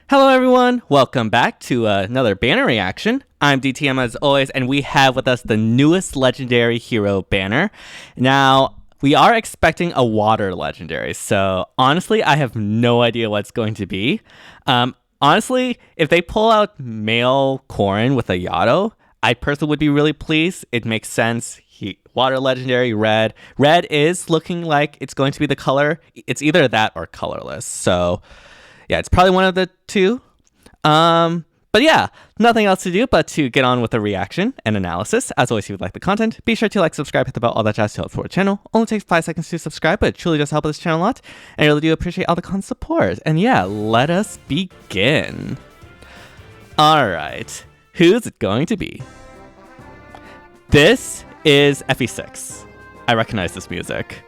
Hello everyone, welcome back to another banner reaction. I'm DTM as always, and we have with us the newest legendary hero banner. Now, we are expecting a water legendary, so honestly, I have no idea what's going to be. Honestly, if they pull out male Corrin with a Yato, I personally would be really pleased. It makes sense. Water legendary, red. Red is looking like it's going to be the color. It's either that or colorless, so yeah, it's probably one of the two. But yeah, nothing else to do but to get on with the reaction and analysis. As always, if you like the content, be sure to like, subscribe, hit the bell, all that jazz to help support the channel. Only takes 5 seconds to subscribe, but it truly does help this channel a lot. And I really do appreciate all the constant support. And yeah, let us begin. Alright, who's it going to be? This is FE6. I recognize this music.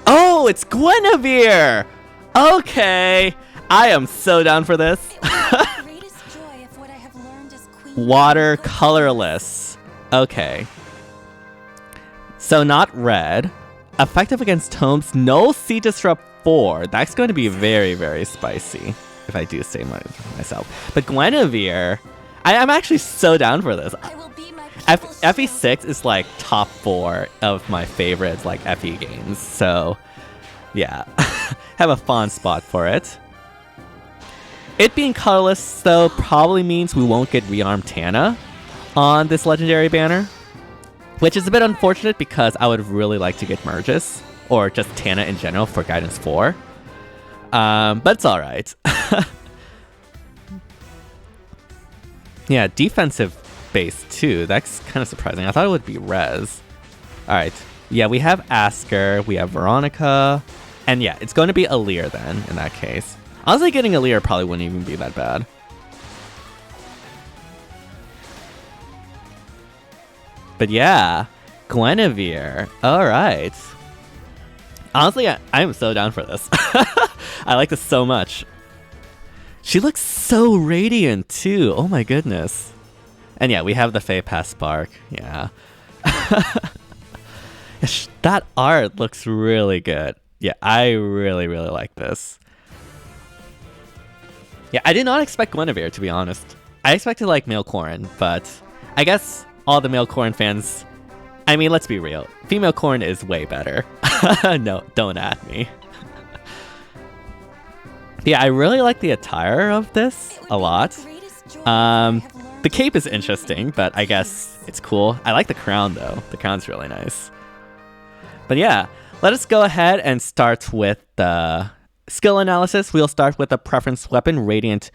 Oh, it's Guinivere! Okay, I am so down for this. Water colorless. Okay. So not red. Effective against tomes. Null C-Disrupt 4. That's going to be very, very spicy, if I do say myself. But Guinivere, I'm actually so down for this. FE6 is like top 4 of my favorites like FE games. So yeah, have a fond spot for it. It being colorless, though, probably means we won't get rearmed Tana on this legendary banner, which is a bit unfortunate because I would really like to get merges, or just Tana in general for Guidance 4. But it's alright. Yeah, defensive base too. That's kind of surprising. I thought it would be res. Alright. Yeah, we have Asker, we have Veronica, and yeah, it's going to be Alear then, in that case. Honestly, getting Alear probably wouldn't even be that bad. But yeah, Guinivere. Alright. Honestly, I'm so down for this. I like this so much. She looks so radiant too. Oh my goodness. And yeah, we have the Fae Pass Spark. Yeah. That art looks really good. Yeah, I really, really like this. Yeah, I did not expect Guinivere, to be honest. I expected, like, male Corrin, but I guess all the male Corrin fans... I mean, let's be real. Female Corrin is way better. No, don't at me. Yeah, I really like the attire of this a lot. The cape is interesting, but I guess it's cool. I like the crown, though. The crown's really nice. But yeah, let us go ahead and start with the skill analysis. We'll start with the preference weapon, Radiant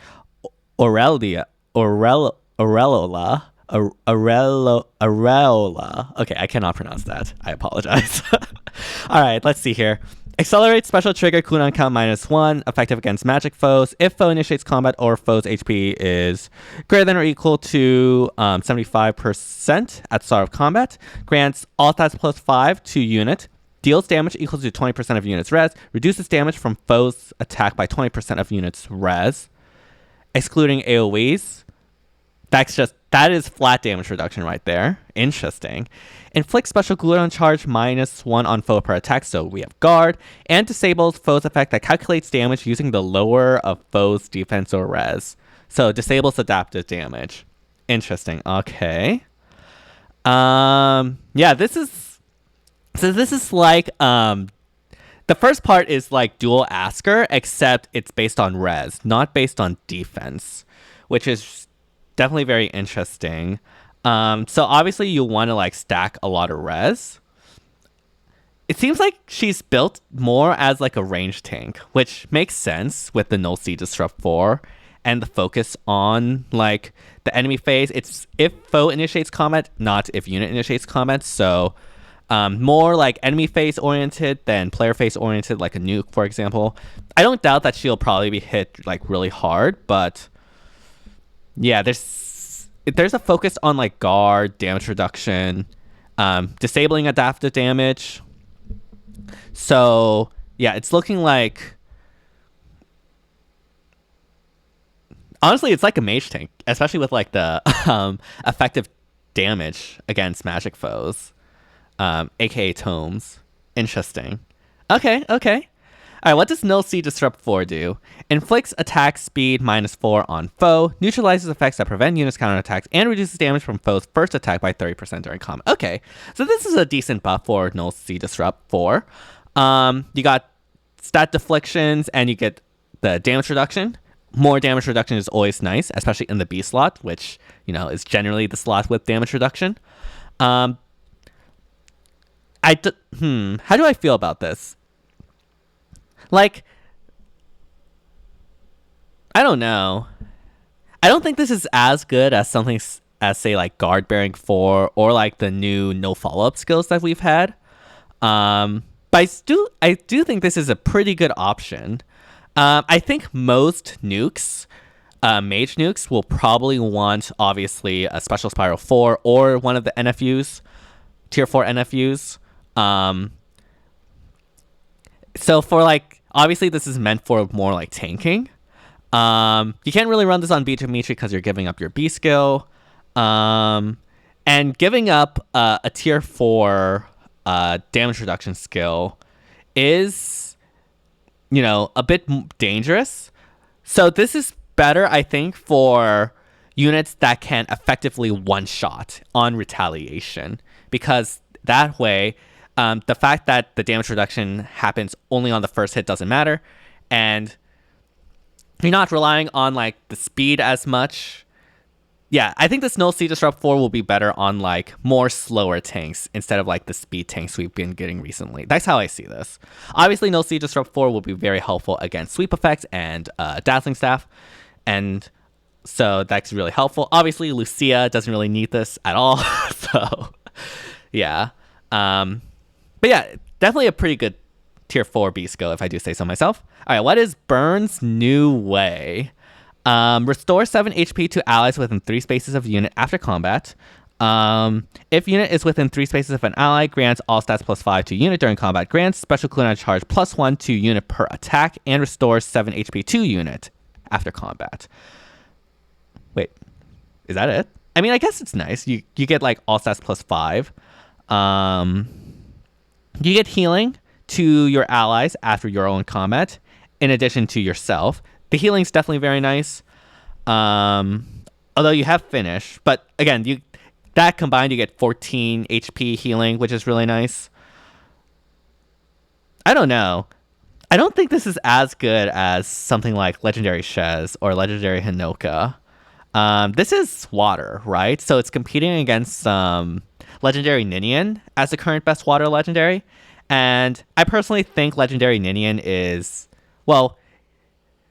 Aureola. Okay, I cannot pronounce that. I apologize. Alright, let's see here. Accelerate special trigger cooldown count -1, effective against magic foes. If foe initiates combat or foe's HP is greater than or equal to 75% at start of combat, grants all stats +5 to unit, deals damage equal to 20% of units res, reduces damage from foes attack by 20% of units res, excluding AoEs. That is flat damage reduction right there. Interesting. Inflicts special cooldown charge -1 on foe per attack, so we have guard, and disables foe's effect that calculates damage using the lower of foe's defense or res. So disables adaptive damage. Interesting. Okay. Yeah, this is like the first part is like dual Asker, except it's based on res, not based on defense, which is definitely very interesting. So obviously you want to like stack a lot of res. It seems like she's built more as like a range tank, which makes sense with the Null C-Disrupt 4 and the focus on like the enemy phase. It's if foe initiates combat, not if unit initiates combat. So more like enemy phase oriented than player phase oriented, like a nuke, for example. I don't doubt that she'll probably be hit like really hard, but yeah, there's a focus on like guard, damage reduction, disabling adaptive damage. So yeah, it's looking like, honestly, it's like a mage tank, especially with like the effective damage against magic foes, aka tomes. Interesting. Okay. Alright, what does Null C-Disrupt 4 do? Inflicts attack speed -4 on foe, neutralizes effects that prevent units counterattacks, and reduces damage from foe's first attack by 30% during combat. Okay, so this is a decent buff for Null C-Disrupt 4. You got stat deflections, and you get the damage reduction. More damage reduction is always nice, especially in the B slot, which, you know, is generally the slot with damage reduction. How do I feel about this? Like, I don't know. I don't think this is as good as something as, say, like Guard Bearing 4 or like the new no follow-up skills that we've had. But I do think this is a pretty good option. I think most nukes, mage nukes, will probably want, obviously, a Special Spiral 4 or one of the NFUs, Tier 4 NFUs. So for like, obviously this is meant for more like tanking. You can't really run this on B Dimitri because you're giving up your B skill. And giving up a tier 4 damage reduction skill is, you know, a bit dangerous. So this is better, I think, for units that can effectively one-shot on retaliation. Because that way, the fact that the damage reduction happens only on the first hit doesn't matter, and you're not relying on like the speed as much. Yeah, I think this Null C-Disrupt 4 will be better on like more slower tanks instead of like the speed tanks we've been getting recently. That's how I see this. Obviously, Null C-Disrupt 4 will be very helpful against sweep effects and Dazzling Staff, and so that's really helpful. Obviously, Lucia doesn't really need this at all, so yeah. But yeah, definitely a pretty good tier 4 B skill if I do say so myself. All right, what is Burn's New Way? Restore 7 HP to allies within 3 spaces of unit after combat. If unit is within 3 spaces of an ally, grants all stats +5 to unit during combat. Grants special cooldown charge +1 to unit per attack, and restores 7 HP to unit after combat. Wait, is that it? I mean, I guess it's nice. You get like all stats +5. You get healing to your allies after your own combat, in addition to yourself. The healing's definitely very nice. Although you have finish, but again, that combined you get 14 HP healing, which is really nice. I don't know. I don't think this is as good as something like Legendary Shez or Legendary Hinoka. This is water, right? So it's competing against Legendary Ninian as the current best water legendary. And I personally think Legendary Ninian is, well,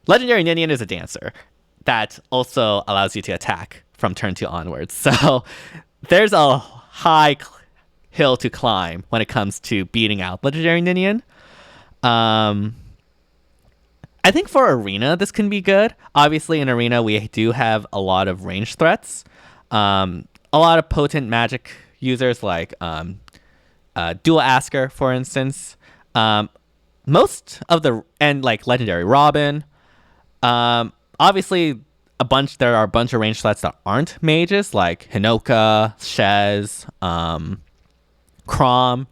Legendary Ninian is a dancer that also allows you to attack from turn 2 onwards. So there's a high hill to climb when it comes to beating out Legendary Ninian. I think for Arena, this can be good. Obviously, in Arena, we do have a lot of range threats. A lot of potent magic users like Dual Asker, for instance. Most of the, and like Legendary Robin. Obviously, there are a bunch of range threats that aren't mages, like Hinoka, Shez, Chrom,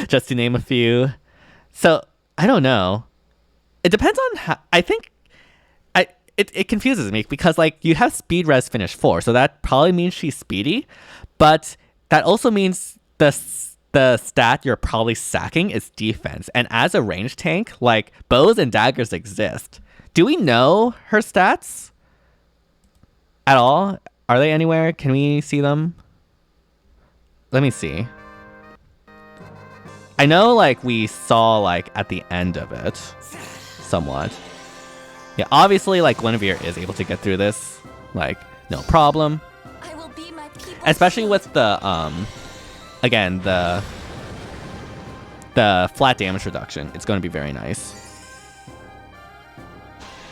just to name a few. So, I don't know. It depends on how, I think, it confuses me because like you have speed res finish 4, so that probably means she's speedy, but that also means the stat you're probably sacking is defense. And as a range tank, like bows and daggers exist. Do we know her stats at all? Are they anywhere? Can we see them? Let me see. I know like we saw like at the end of it somewhat. Yeah, obviously like Guinevere is able to get through this, like no problem. I will be my especially with the again the flat damage reduction. It's going to be very nice.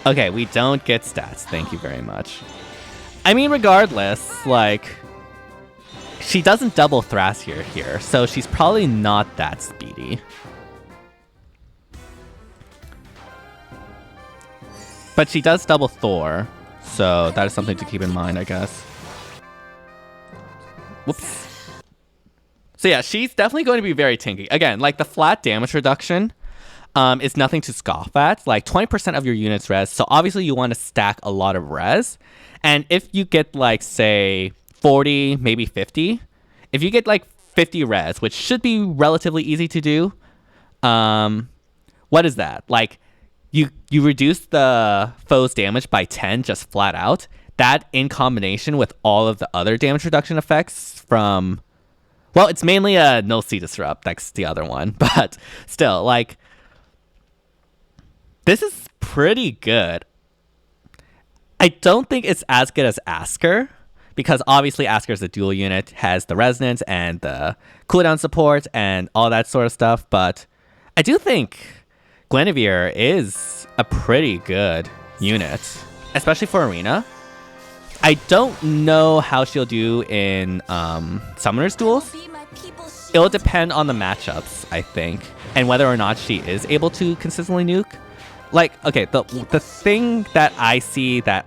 Okay, we don't get stats. Thank you very much. I mean, regardless, like she doesn't double Thrasier here, so she's probably not that speedy. But she does double Thor, so that is something to keep in mind, I guess. Whoops. So yeah, she's definitely going to be very tanky. Again, like the flat damage reduction, is nothing to scoff at. Like 20% of your units res, so obviously you want to stack a lot of res. And if you get like, say, 40, maybe 50, if you get like 50 res, which should be relatively easy to do, what is that? Like, you reduce the foe's damage by 10 just flat out. That in combination with all of the other damage reduction effects from, well, it's mainly a Null C-Disrupt. That's the other one. But still, like, this is pretty good. I don't think it's as good as Asker, because obviously Asker is a dual unit, has the resonance and the cooldown support and all that sort of stuff. But I do think Guinevere is a pretty good unit, especially for Arena. I don't know how she'll do in Summoner's Duels. It'll depend on the matchups, I think, and whether or not she is able to consistently nuke. Like, okay, the thing that I see that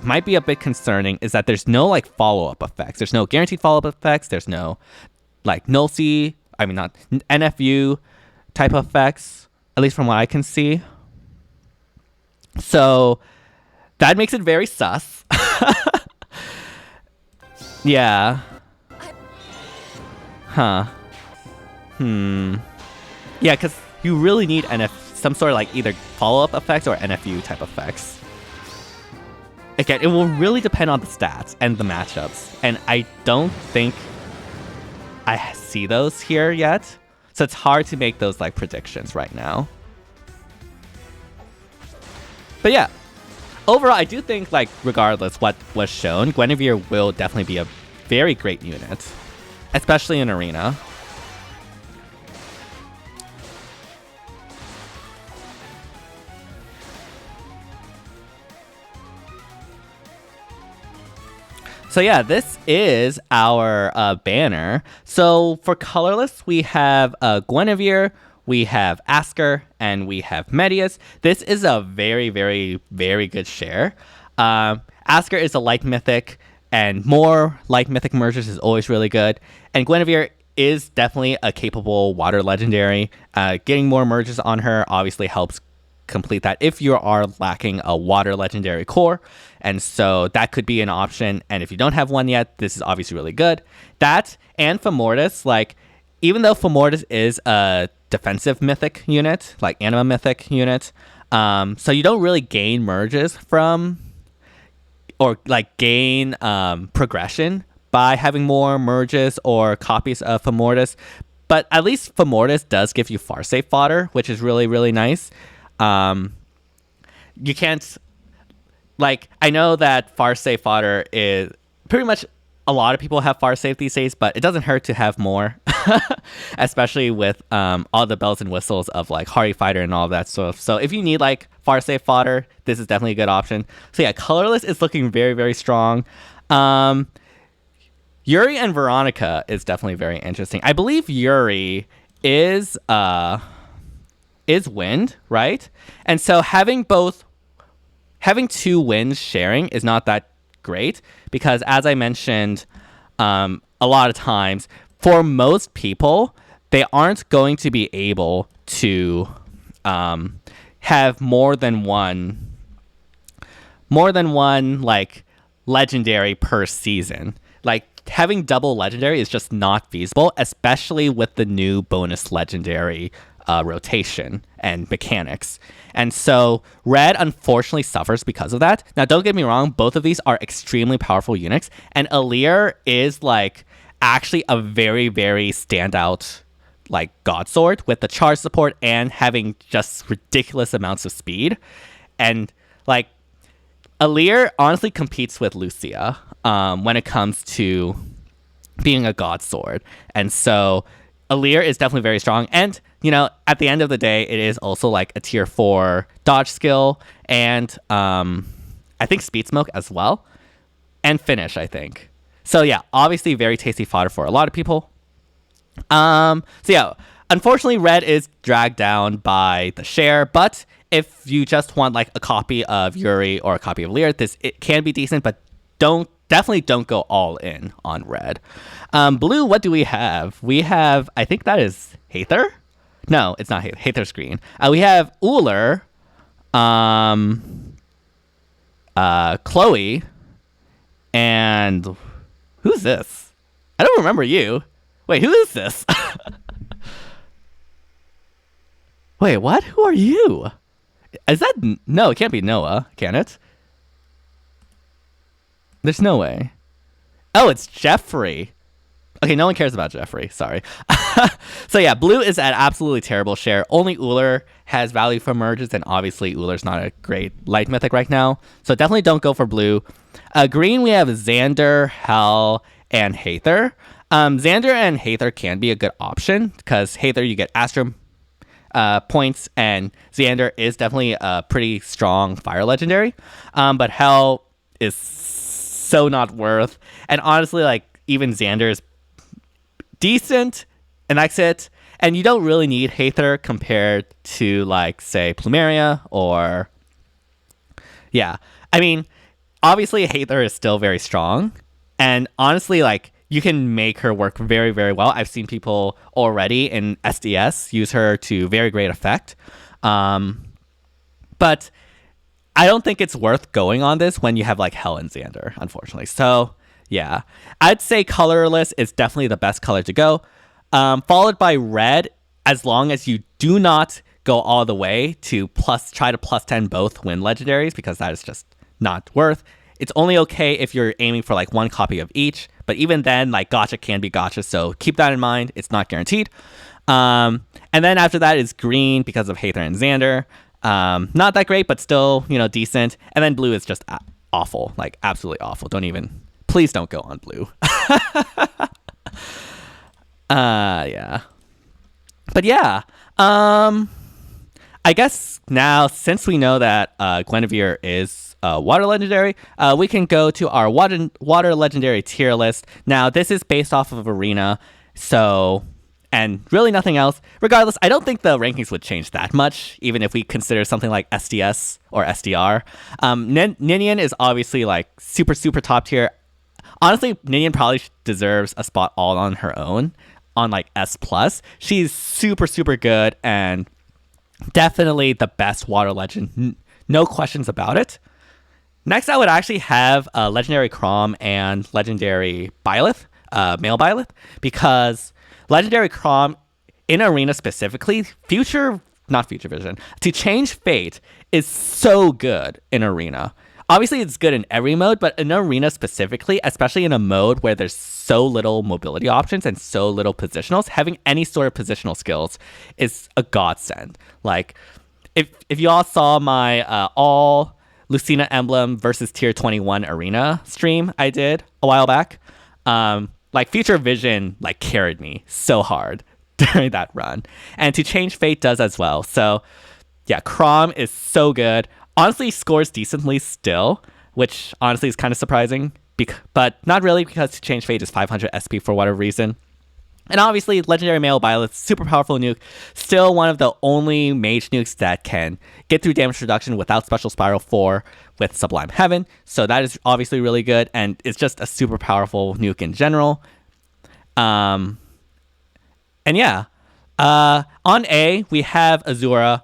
might be a bit concerning is that there's no like follow-up effects. There's no guaranteed follow-up effects. There's no like not NFU type of effects, at least from what I can see. So that makes it very sus. Yeah. Huh. Yeah, because you really need some sort of like either follow-up effects or NFU type effects. Again, it will really depend on the stats and the matchups, and I don't think I see those here yet. So it's hard to make those like predictions right now. But yeah, overall, I do think, like, regardless what was shown, Guinevere will definitely be a very great unit, especially in Arena. So yeah, this is our banner. So for colorless, we have Guinevere, we have Asker, and we have Medius. This is a very, very, very good share. Asker is a light mythic, and more light mythic mergers is always really good. And Guinevere is definitely a capable water legendary. Getting more merges on her obviously helps complete that if you are lacking a water legendary core, and so that could be an option. And if you don't have one yet, this is obviously really good. That and Femortis, like, even though Femortis is a defensive mythic unit, like anima mythic unit, so you don't really gain merges from, or like gain progression by having more merges or copies of Femortis, but at least Femortis does give you Farsafe fodder, which is really, really nice. You can't, like, I know that Farsafe fodder is pretty much, a lot of people have Farsafe these days, but it doesn't hurt to have more, especially with all the bells and whistles of like Hardy Fighter and all of that stuff. So if you need like Farsafe fodder, this is definitely a good option. So yeah, colorless is looking very, very strong. Yuri and Veronica is definitely very interesting. I believe Yuri is wind, right? And so having two winds sharing is not that great, because as I mentioned, a lot of times for most people, they aren't going to be able to have more than one like legendary per season. Like, having double legendary is just not feasible, especially with the new bonus legendary rotation and mechanics. And so Red unfortunately suffers because of that. Now, don't get me wrong, both of these are extremely powerful units, and Alir is like actually a very, very standout like god sword with the charge support and having just ridiculous amounts of speed. And like, Alir honestly competes with Lucia when it comes to being a god sword. And so Alir is definitely very strong. And, you know, at the end of the day, it is also like a tier 4 dodge skill and I think speed smoke as well. And finish, I think. So yeah, obviously very tasty fodder for a lot of people. So yeah, unfortunately Red is dragged down by the share, but if you just want like a copy of Yuri or a copy of Alir, it can be decent, but definitely don't go all in on Red. Blue, what do we have? We have, I think that is Haether. No, it's not Haether. Haether's green. We have Uller, Chloe, and who's this? I don't remember you. Wait, who is this? Wait, what? Who are you? Is that... No, it can't be Noah, can it? There's no way. Oh, it's Jeffrey. Okay, no one cares about Jeffrey. Sorry. So yeah, blue is at absolutely terrible share. Only Uller has value for merges, and obviously Uller's not a great light mythic right now. So definitely don't go for blue. Green, we have Xander, Hel, and Haether. Xander and Haether can be a good option because Haether, you get Astro points, and Xander is definitely a pretty strong fire legendary. But Hel is so not worth. And honestly, like, even Xander is decent, and that's it. And you don't really need Haether compared to, like, say, Plumeria or... Yeah. I mean, obviously, Haether is still very strong. And honestly, like, you can make her work very, very well. I've seen people already in SDS use her to very great effect. But I don't think it's worth going on this when you have, like, Hel and Xander, unfortunately. So, yeah. I'd say colorless is definitely the best color to go. Followed by red, as long as you do not go all the way to try to plus 10 both win legendaries, because that is just not worth. It's only okay if you're aiming for like one copy of each, but even then, like, gacha can be gacha, so keep that in mind. It's not guaranteed. And then after that is green because of Haether and Xander. Not that great, but still, you know, decent. And then blue is just awful, like absolutely awful. Please don't go on blue. Yeah. But yeah, I guess now, since we know that Guinevere is water legendary, we can go to our water legendary tier list. Now, this is based off of Arena, so, and really nothing else. Regardless, I don't think the rankings would change that much, even if we consider something like SDS or SDR. Ninian is obviously like super, super top tier. Honestly, Ninian probably deserves a spot all on her own on like S+. She's super, super good and definitely the best water legend. No questions about it. Next, I would actually have Legendary Chrom and Legendary Byleth, male Byleth, because Legendary Chrom in Arena specifically, not Future Vision, to change fate is so good in Arena. Obviously, it's good in every mode, but in Arena specifically, especially in a mode where there's so little mobility options and so little positionals, having any sort of positional skills is a godsend. Like, if you all saw my all Lucina Emblem versus Tier 21 Arena stream I did a while back, like, Future Vision, like, carried me so hard during that run. And to change fate does as well. So, yeah, Chrom is so good. Honestly, scores decently still, which honestly is kind of surprising, but not really, because to change fate is 500 SP for whatever reason. And obviously, Legendary Male Byleth, super powerful nuke, still one of the only mage nukes that can get through damage reduction without Special Spiral 4 with Sublime Heaven, so that is obviously really good, and it's just a super powerful nuke in general. And yeah, on A, we have Azura.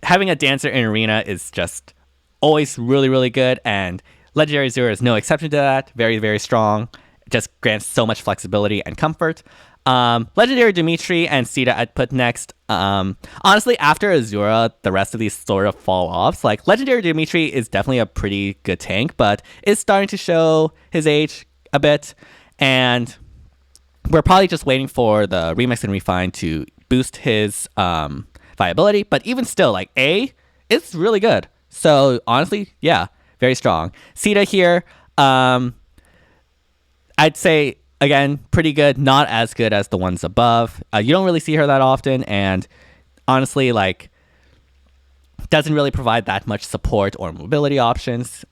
Having a dancer in Arena is just always really, really good, and Legendary Azura is no exception to that. Very, very strong. It just grants so much flexibility and comfort. Legendary Dimitri and Sita I'd put next. Honestly, after Azura, the rest of these sort of fall off. Like, Legendary Dimitri is definitely a pretty good tank, but is starting to show his age a bit, and we're probably just waiting for the Remix and Refine to boost his viability, but even still, like, A, it's really good. So honestly, yeah, very strong. Sita here, I'd say, again, pretty good, not as good as the ones above. You don't really see her that often, and honestly, like, doesn't really provide that much support or mobility options.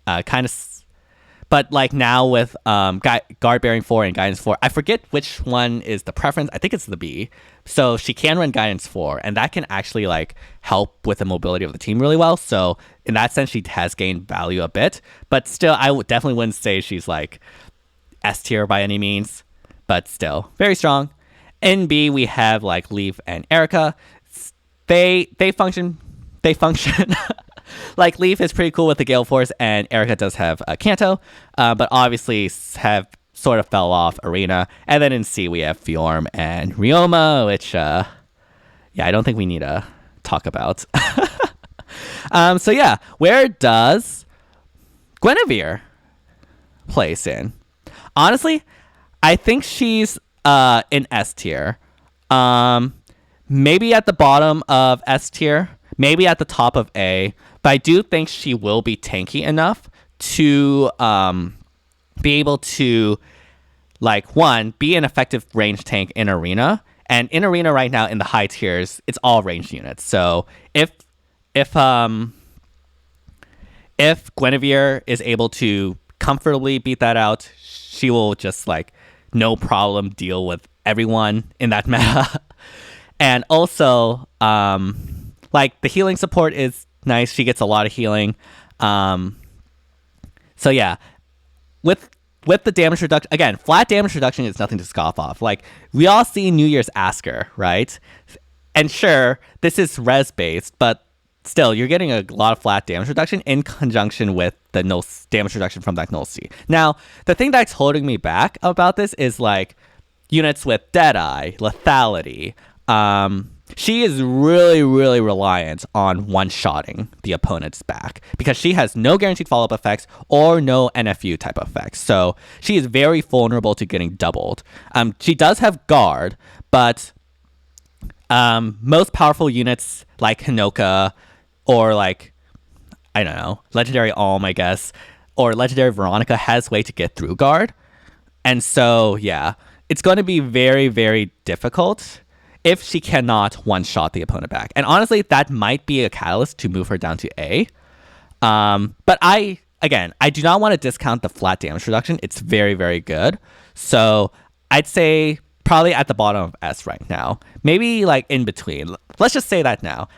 But like now with Guard Bearing 4 and Guidance 4, I forget which one is the preference. I think it's the B. So she can run Guidance 4, and that can actually like help with the mobility of the team really well. So in that sense, she has gained value a bit. But still, I definitely wouldn't say she's like S tier by any means. But still, very strong. In B, we have like Leaf and Erica. They function like Leaf is pretty cool with the Gale Force, and Erica does have a Kanto, but obviously have sort of fell off Arena. And then in C, we have Fjorm and Ryoma, which I don't think we need to talk about. So yeah, where does Guinevere place in? Honestly, I think she's in S tier. Maybe at the bottom of S tier, maybe at the top of A, but I do think she will be tanky enough to be able to, like, one, be an effective range tank in Arena. And in Arena right now, in the high tiers, it's all ranged units. So if Guinevere is able to comfortably beat that out, she will just, like, no problem deal with everyone in that meta. And also, like, the healing support is nice. She gets a lot of healing. So yeah, with the damage reduction, again, flat damage reduction is nothing to scoff off. Like, we all see New Year's Asker, right? And sure, this is res based, but still, you're getting a lot of flat damage reduction in conjunction with the null damage reduction from that Null C. Now, the thing that's holding me back about this is, like, units with Deadeye, Lethality. She is really, really reliant on one-shotting the opponent's back because she has no guaranteed follow-up effects or no NFU type effects. So she is very vulnerable to getting doubled. She does have guard, but most powerful units like Hinoka or, like, I don't know, Legendary Alm, I guess, or Legendary Veronica has way to get through guard. And so, yeah, it's going to be very, very difficult if she cannot one-shot the opponent back. And honestly, that might be a catalyst to move her down to A. But I do not want to discount the flat damage reduction. It's very, very good. So I'd say probably at the bottom of S right now. Maybe, like, in between. Let's just say that now.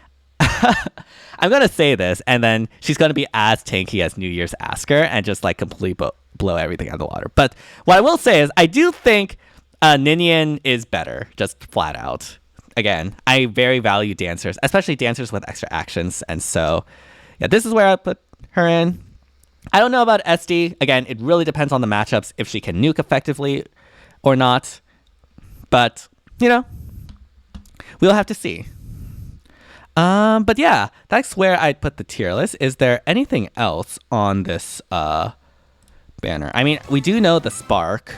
I'm going to say this, and then she's going to be as tanky as New Year's Asker and just, like, completely blow everything out of the water. But what I will say is I do think Ninian is better, just flat out. Again, I very value dancers, especially dancers with extra actions. And so, yeah, this is where I put her in. I don't know about SD. Again, it really depends on the matchups, if she can nuke effectively or not. But, you know, we'll have to see. But yeah, that's where I'd put the tier list. Is there anything else on this banner? I mean, we do know the Spark.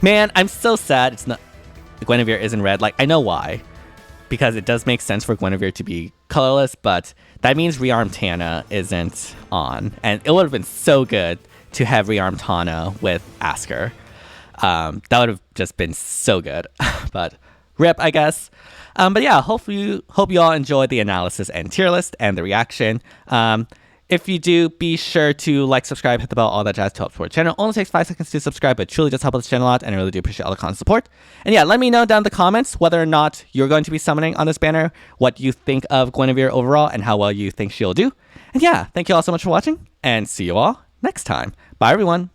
Man, I'm so sad it's not Guinevere isn't red. Like, I know why. Because it does make sense for Guinevere to be colorless, but that means Rearm Tana isn't on. And it would have been so good to have Rearm Tana with Asker. That would have just been so good. But rip, I guess. But yeah, hope you all enjoyed the analysis and tier list and the reaction. If you do, be sure to like, subscribe, hit the bell, all that jazz to help support the channel. Only takes 5 seconds to subscribe, but truly does help out the channel a lot, and I really do appreciate all the constant support. And yeah, let me know down in the comments whether or not you're going to be summoning on this banner, what you think of Guinevere overall, and how well you think she'll do. And yeah, thank you all so much for watching, and see you all next time. Bye, everyone.